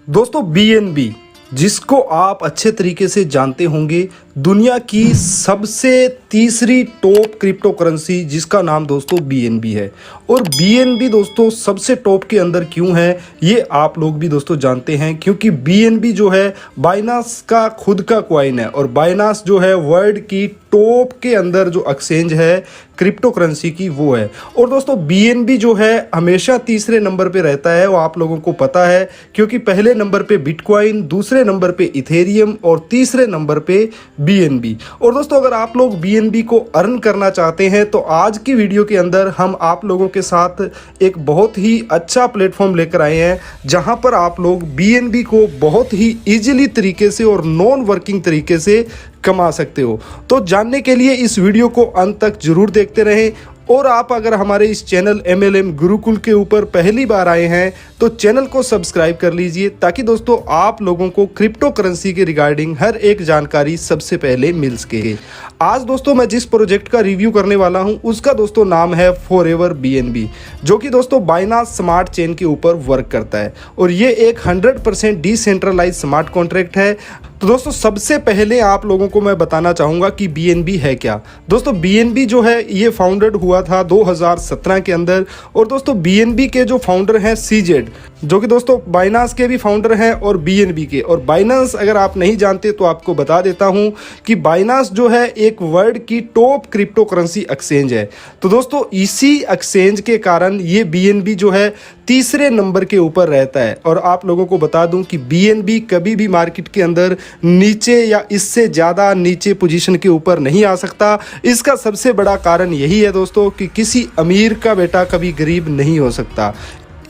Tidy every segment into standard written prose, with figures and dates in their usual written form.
दोस्तों बीएनबी जिसको आप अच्छे तरीके से जानते होंगे, दुनिया की सबसे तीसरी टॉप क्रिप्टो करेंसी जिसका नाम दोस्तों बीएनबी है। और बीएनबी दोस्तों सबसे टॉप के अंदर क्यों है ये आप लोग भी दोस्तों जानते हैं, क्योंकि बीएनबी जो है बाइनांस का खुद का कॉइन है और बाइनांस जो है वर्ल्ड की टॉप के अंदर जो एक्सचेंज है क्रिप्टो करेंसी की वो है। और दोस्तों बीएनबी जो है हमेशा तीसरे नंबर पे रहता है, वो आप लोगों को पता है, क्योंकि पहले नंबर पे बिटकॉइन, दूसरे नंबर पे इथेरियम और तीसरे नंबर पे बीएनबी। और दोस्तों अगर आप लोग बीएनबी को अर्न करना चाहते हैं तो आज की वीडियो के अंदर हम आप लोगों के साथ एक बहुत ही अच्छा प्लेटफॉर्म लेकर आए हैं, जहां पर आप लोग बीएनबी को बहुत ही इजीली तरीके से और नॉन वर्किंग तरीके से कमा सकते हो। तो जानने के लिए इस वीडियो को अंत तक जरूर देखते रहें। और आप अगर हमारे इस चैनल MLM गुरुकुल के ऊपर पहली बार आए हैं तो चैनल को सब्सक्राइब कर लीजिए, ताकि दोस्तों आप लोगों को क्रिप्टो करेंसी के रिगार्डिंग हर एक जानकारी सबसे पहले मिल सके। आज दोस्तों मैं जिस प्रोजेक्ट का रिव्यू करने वाला हूं उसका दोस्तों नाम है फॉरएवर बीएनबी, जो कि दोस्तों बाइनांस स्मार्ट चेन के ऊपर वर्क करता है और ये एक 100% डिसेंट्रलाइज स्मार्ट कॉन्ट्रैक्ट है। तो दोस्तों सबसे पहले आप लोगों को मैं बताना चाहूँगा कि बीएनबी है क्या। दोस्तों बीएनबी जो है ये फाउंडेड हुआ था 2017 के अंदर। और दोस्तों बीएनबी के जो फाउंडर हैं सीजेड, जो कि दोस्तों बाइनांस के भी फाउंडर हैं और बीएनबी के। और बाइनांस अगर आप नहीं जानते तो आपको बता देता हूं कि बाइनांस जो है एक वर्ल्ड की टॉप क्रिप्टो करेंसी एक्सचेंज है। तो दोस्तों इसी एक्सचेंज के कारण ये बीएनबी जो है तीसरे नंबर के ऊपर रहता है। और आप लोगों को बता दूं कि बीएनबी कभी भी मार्केट के अंदर नीचे या इससे ज़्यादा नीचे पोजीशन के ऊपर नहीं आ सकता। इसका सबसे बड़ा कारण यही है दोस्तों कि किसी अमीर का बेटा कभी गरीब नहीं हो सकता।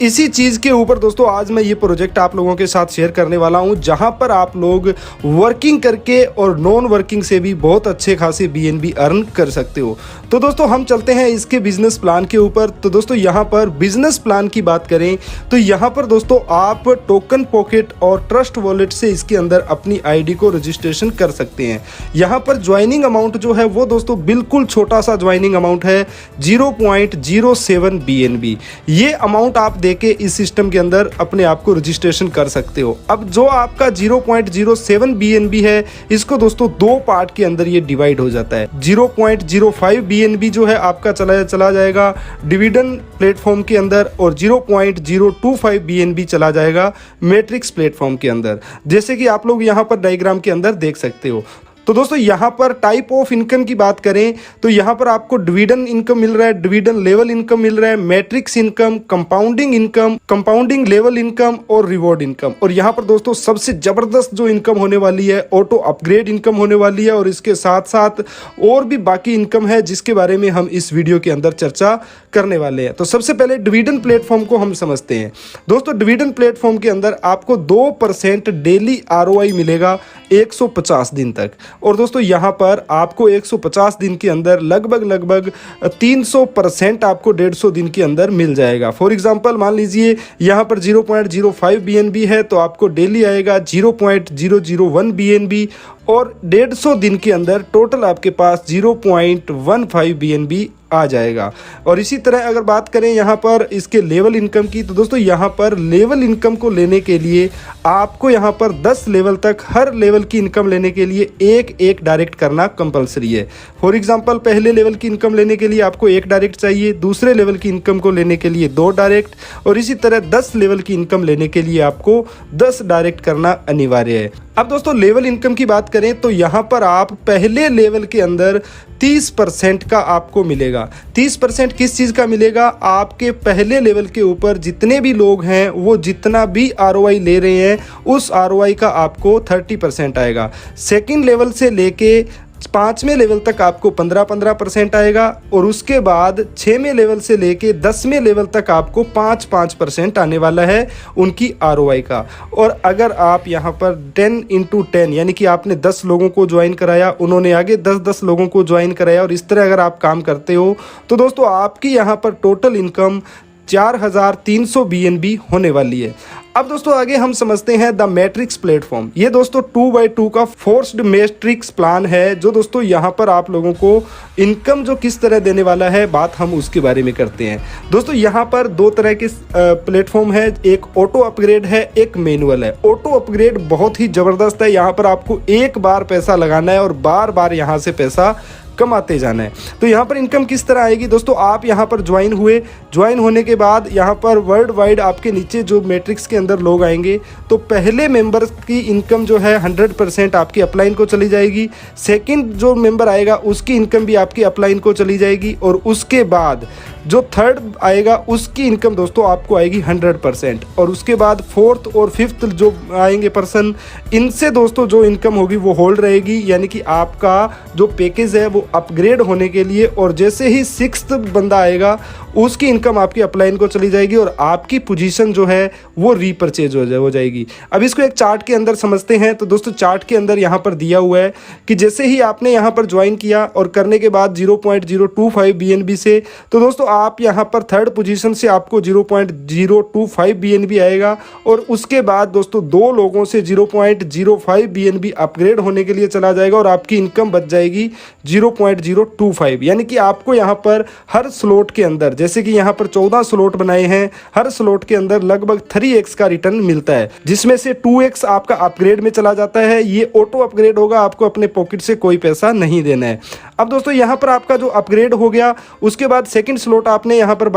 इसी चीज़ के ऊपर दोस्तों आज मैं ये प्रोजेक्ट आप लोगों के साथ शेयर करने वाला हूँ, जहाँ पर आप लोग वर्किंग करके और नॉन वर्किंग से भी बहुत अच्छे खासे बीएनबी अर्न कर सकते हो। तो दोस्तों हम चलते हैं इसके बिजनेस प्लान के ऊपर। तो दोस्तों यहाँ पर बिजनेस प्लान की बात करें तो यहाँ पर दोस्तों आप टोकन पॉकेट और ट्रस्ट वॉलेट से इसके अंदर अपनी आईडी को रजिस्ट्रेशन कर सकते हैं। यहाँ पर ज्वाइनिंग अमाउंट जो है वो दोस्तों बिल्कुल छोटा सा ज्वाइनिंग अमाउंट है, 0.07 बीएनबी। ये अमाउंट आप देके इस सिस्टम के अंदर अपने आप को रजिस्ट्रेशन कर सकते हो। अब जो आपका 0.07 बीएनबी है इसको दोस्तों दो पार्ट के अंदर ये डिवाइड हो जाता है। 0.05 बीएनबी जो है आपका चला जाएगा डिविडेंड प्लेटफॉर्म के अंदर और 0.025 बीएनबी चला जाएगा मैट्रिक्स प्लेटफॉर्म के अंदर, जैसे कि आप लोग यहाँ पर डायग्राम के अंदर देख सकते हो। तो दोस्तों यहाँ पर टाइप ऑफ इनकम की बात करें तो यहाँ पर आपको डिविडेंड इनकम मिल रहा है, डिविडेंड लेवल इनकम मिल रहा है, matrix income, compounding level income और रिवॉर्ड इनकम। और यहाँ पर दोस्तों सबसे जबरदस्त जो इनकम होने वाली है ऑटो अपग्रेड इनकम होने वाली है। और इसके साथ साथ और भी बाकी इनकम है जिसके बारे में हम इस वीडियो के अंदर चर्चा करने वाले हैं। तो सबसे पहले डिविडेंड प्लेटफॉर्म को हम समझते हैं। दोस्तों डिविडेंड प्लेटफॉर्म के अंदर आपको 2% डेली ROI मिलेगा 150 दिन तक। और दोस्तों यहाँ पर आपको 150 दिन के अंदर लगभग 300% आपको 150 दिन के अंदर मिल जाएगा। फॉर एग्जांपल मान लीजिए यहाँ पर 0.05 बीएनबी है तो आपको डेली आएगा 0.001 बीएनबी और 150 दिन के अंदर टोटल आपके पास 0.15 बीएनबी आ जाएगा। और इसी तरह अगर बात करें यहाँ पर इसके लेवल इनकम की तो दोस्तों यहाँ पर लेवल इनकम को लेने के लिए आपको यहाँ पर 10 लेवल तक हर लेवल की इनकम लेने के लिए एक डायरेक्ट करना कंपलसरी है। फॉर एग्जांपल पहले लेवल की इनकम लेने के लिए आपको 1 डायरेक्ट चाहिए, दूसरे लेवल की इनकम को लेने के लिए 2 डायरेक्ट और इसी तरह 10 लेवल की इनकम लेने के लिए आपको 10 डायरेक्ट करना अनिवार्य है। अब दोस्तों लेवल इनकम की बात करें तो यहाँ पर आप पहले लेवल के अंदर 30% का आपको मिलेगा। 30% किस चीज़ का मिलेगा? आपके पहले लेवल के ऊपर जितने भी लोग हैं वो जितना भी ROI ले रहे हैं उस ROI का आपको 30% आएगा। सेकंड लेवल से लेके 5वें लेवल तक आपको 15% आएगा और उसके बाद 6वें लेवल से लेके 10वें लेवल तक आपको 5% आने वाला है उनकी ROI का। और अगर आप यहाँ पर 10x10 यानी कि आपने 10 लोगों को ज्वाइन कराया, उन्होंने आगे 10 लोगों को ज्वाइन कराया और इस तरह अगर आप काम करते हो तो दोस्तों आपकी यहाँ पर टोटल इनकम 4300 बीएनबी होने वाली है। अब दोस्तों आगे हम समझते हैं द मैट्रिक्स प्लेटफॉर्म। ये दोस्तों 2x2 का फोर्स्ड मैट्रिक्स प्लान है, जो दोस्तों यहाँ पर आप लोगों को इनकम जो किस तरह देने वाला है, बात हम उसके बारे में करते हैं। दोस्तों यहाँ पर दो तरह के प्लेटफॉर्म है, एक ऑटो अपग्रेड है, एक मैनुअल है। ऑटो अपग्रेड बहुत ही ज़बरदस्त है, यहाँ पर आपको एक बार पैसा लगाना है और बार बार यहाँ से पैसा कमाते जाना है। तो यहाँ पर इनकम किस तरह आएगी दोस्तों, आप यहाँ पर ज्वाइन हुए, ज्वाइन होने के बाद यहाँ पर वर्ल्ड वाइड आपके नीचे जो मैट्रिक्स के अंदर लोग आएंगे, तो पहले मेंबर की इनकम जो है 100% आपकी अपलाइन को चली जाएगी। सेकंड जो मेंबर आएगा उसकी इनकम भी आपकी अपलाइन को चली जाएगी, और उसके बाद जो थर्ड आएगा उसकी इनकम दोस्तों आपको आएगी 100%, और उसके बाद फोर्थ और फिफ्थ जो आएंगे पर्सन, इनसे दोस्तों जो इनकम होगी वो होल्ड रहेगी। यानी कि आपका जो पैकेज है वो अपग्रेड होने के लिए, और जैसे ही सिक्स्थ बंदा आएगा उसकी इनकम आपकी अपलाइन को चली जाएगी और आपकी पोजीशन जो है वो रीपरचेज हो जाएगी। अब इसको एक चार्ट के अंदर समझते हैं। तो दोस्तों चार्ट के अंदर यहाँ पर दिया हुआ है कि जैसे ही आपने यहाँ पर ज्वाइन किया और करने के बाद 0.025 BNB से, तो दोस्तों आप यहाँ पर थर्ड पोजीशन से आपको 0.025 BNB आएगा, और उसके बाद दोस्तों दो लोगों से 0.05 BNB अपग्रेड होने के लिए चला जाएगा और आपकी इनकम बच जाएगी 0.025। यानी कि आपको यहाँ पर हर स्लॉट के अंदर, जैसे कि यहाँ पर 14 स्लॉट बनाए हैं, हर स्लॉट के अंदर लगभग 3x का रिटर्न मिलता है, जिसमें से 2x आपका अपग्रेड में चला जाता है। ये ऑटो अपग्रेड होगा, आपको अपने पॉकेट से कोई पैसा नहीं देना है। अब दोस्तों यहाँ पर आपका जो अपग्रेड हो गया, उसके बाद सेकंड स्लॉट आपने यहाँ पर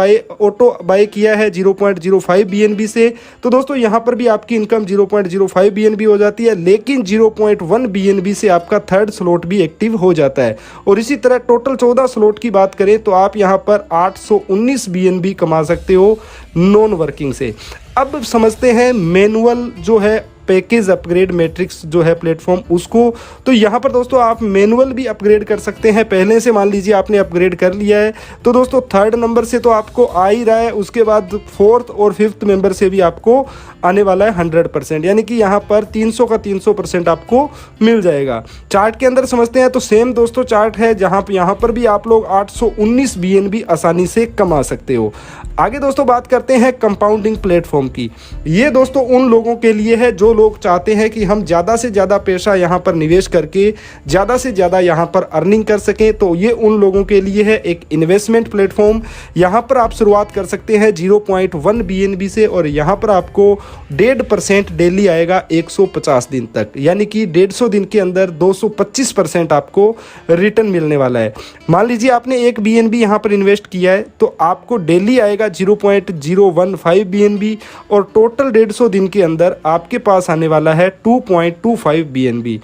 ऑटो बाय किया है 0.05 BNB से, तो दोस्तों यहाँ पर भी आपकी इनकम 0.05 BNB हो जाती है, लेकिन 0.1 BNB से आपका थर्ड स्लॉट भी एक्टिव हो जाता है। और इसी तरह टोटल 14 स्लॉट की बात करें तो आप यहाँ पर 819 BNB कमा सकते हो नॉन वर्किंग से। अब समझते हैं मैनुअल जो है पैकेज अपग्रेड मैट्रिक्स जो है प्लेटफॉर्म उसको। तो यहाँ पर दोस्तों आप मैनुअल भी अपग्रेड कर सकते हैं। पहले से मान लीजिए आपने अपग्रेड कर लिया है, तो दोस्तों थर्ड नंबर से तो आपको आ ही रहा है, उसके बाद फोर्थ और फिफ्थ मेंबर से भी आपको आने वाला है 100%, यानी कि यहाँ पर 300 का 300% आपको मिल जाएगा। चार्ट के अंदर समझते हैं तो सेम दोस्तों चार्ट है, जहाँ यहाँ पर भी आप लोग 819 BNB आसानी से कमा सकते हो। आगे दोस्तों बात करते हैं कंपाउंडिंग प्लेटफॉर्म की। ये दोस्तों उन लोगों के लिए है जो लोग चाहते हैं कि हम ज़्यादा से ज़्यादा पैसा यहाँ पर निवेश करके ज़्यादा से ज़्यादा यहाँ पर अर्निंग कर सकें। तो ये उन लोगों के लिए है एक इन्वेस्टमेंट प्लेटफॉर्म। यहाँ पर आप शुरुआत कर सकते हैं 0.1 BNB से, और यहाँ पर आपको 1.5% डेली आएगा 150 दिन तक, यानी कि 150 दिन के अंदर 225% आपको रिटर्न मिलने वाला है। मान लीजिए आपने 1 BNB यहाँ पर इन्वेस्ट किया है, तो आपको डेली आएगा 0.015 BNB, और टोटल 150 दिन के अंदर आपके पास आने वाला है 2.25 BNB।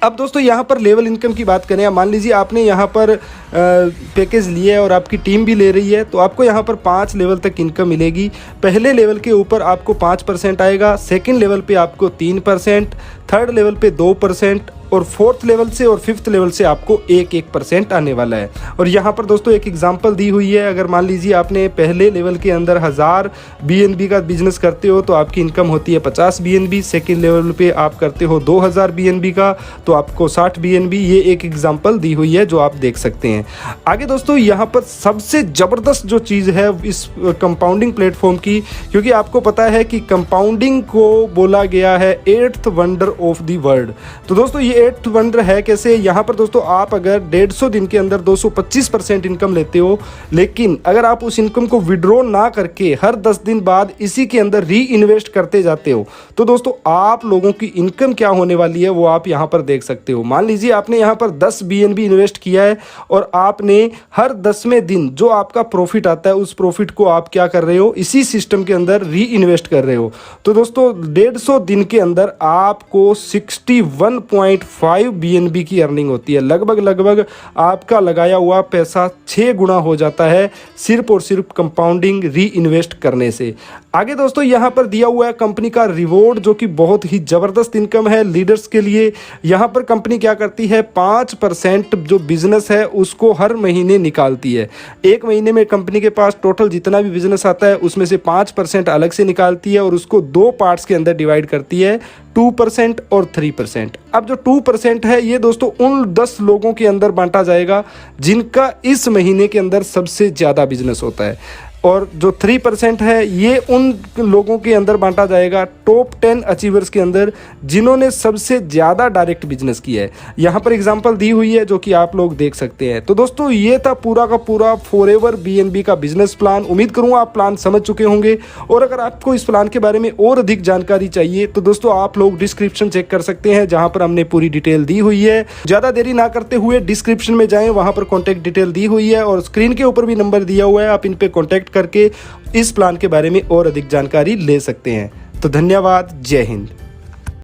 अब दोस्तों यहाँ पर लेवल इनकम की बात करें, मान लीजिए आपने यहाँ पर पैकेज लिया है और आपकी टीम भी ले रही है, तो आपको यहाँ पर 5 लेवल तक इनकम मिलेगी। पहले लेवल के ऊपर आपको 5% आएगा, सेकंड लेवल पे आपको 3%, थर्ड लेवल पे 2%, और फोर्थ लेवल से और फिफ्थ लेवल से आपको 1% आने वाला है। और यहाँ पर दोस्तों एक एग्जांपल दी हुई है, अगर मान लीजिए आपने पहले लेवल के अंदर 1000 BNB का बिजनेस करते हो तो आपकी इनकम होती है 50 BNB, सेकेंड लेवल पे आप करते हो 2000 BNB का तो आपको 60 BNB। ये एक एग्जाम्पल दी हुई है जो आप देख सकते हैं। आगे दोस्तों यहाँ पर सबसे ज़बरदस्त जो चीज़ है इस कंपाउंडिंग प्लेटफॉर्म की, क्योंकि आपको पता है कि कंपाउंडिंग को बोला गया है 8th wonder of the world. तो दोस्तों ये 8th वंडर है कैसे, यहाँ पर दोस्तों आप अगर 150 दिन के अंदर 225% इनकम लेते हो, लेकिन अगर आप उस इनकम को विड्रॉ ना करके हर 10 दिन बाद इसी के अंदर री इन्वेस्ट करते जाते हो, तो दोस्तों आप लोगों की इनकम क्या होने वाली है वो आप यहाँ पर देख सकते हो। मान लीजिए आपने यहाँ पर 10 BNB इन्वेस्ट किया है, और आपने हर 10वें दिन जो आपका प्रॉफिट आता है उस प्रॉफिट को आप क्या कर रहे हो, इसी सिस्टम के अंदर री इन्वेस्ट कर रहे हो। तो दोस्तों 150 दिन के अंदर आपको 61.5 BNB की अर्निंग होती है। लगभग आपका लगाया हुआ पैसा 6 गुना हो जाता है सिर्फ और सिर्फ कंपाउंडिंग री इन्वेस्ट करने से। आगे दोस्तों यहाँ पर दिया हुआ है कंपनी का रिवॉर्ड, जो कि बहुत ही ज़बरदस्त इनकम है लीडर्स के लिए। यहाँ पर कंपनी क्या करती है, 5% जो बिजनेस है उसको हर महीने निकालती है। एक महीने में कंपनी के पास टोटल जितना भी बिजनेस आता है उसमें से 5% अलग से निकालती है, और उसको 2 पार्ट्स के अंदर डिवाइड करती है, 2% और 3%। अब जो 2% है ये दोस्तों उन 10 लोगों के अंदर बांटा जाएगा जिनका इस महीने के अंदर सबसे ज़्यादा बिजनेस होता है। और जो 3% है ये उन लोगों के अंदर बांटा जाएगा टॉप 10 अचीवर्स के अंदर जिन्होंने सबसे ज़्यादा डायरेक्ट बिजनेस किया है। यहाँ पर एग्जांपल दी हुई है जो कि आप लोग देख सकते हैं। तो दोस्तों ये था पूरा का पूरा फॉरएवर बीएनबी का बिजनेस प्लान। उम्मीद करूँगा आप प्लान समझ चुके होंगे, और अगर आपको इस प्लान के बारे में और अधिक जानकारी चाहिए तो दोस्तों आप लोग डिस्क्रिप्शन चेक कर सकते हैं, जहाँ पर हमने पूरी डिटेल दी हुई है। ज़्यादा देरी ना करते हुए डिस्क्रिप्शन में जाएँ, वहाँ पर कॉन्टैक्ट डिटेल दी हुई है और स्क्रीन के ऊपर भी नंबर दिया हुआ है, आप इन पर कॉन्टैक्ट करके इस प्लान के बारे में और अधिक जानकारी ले सकते हैं। तो धन्यवाद, जय हिंद।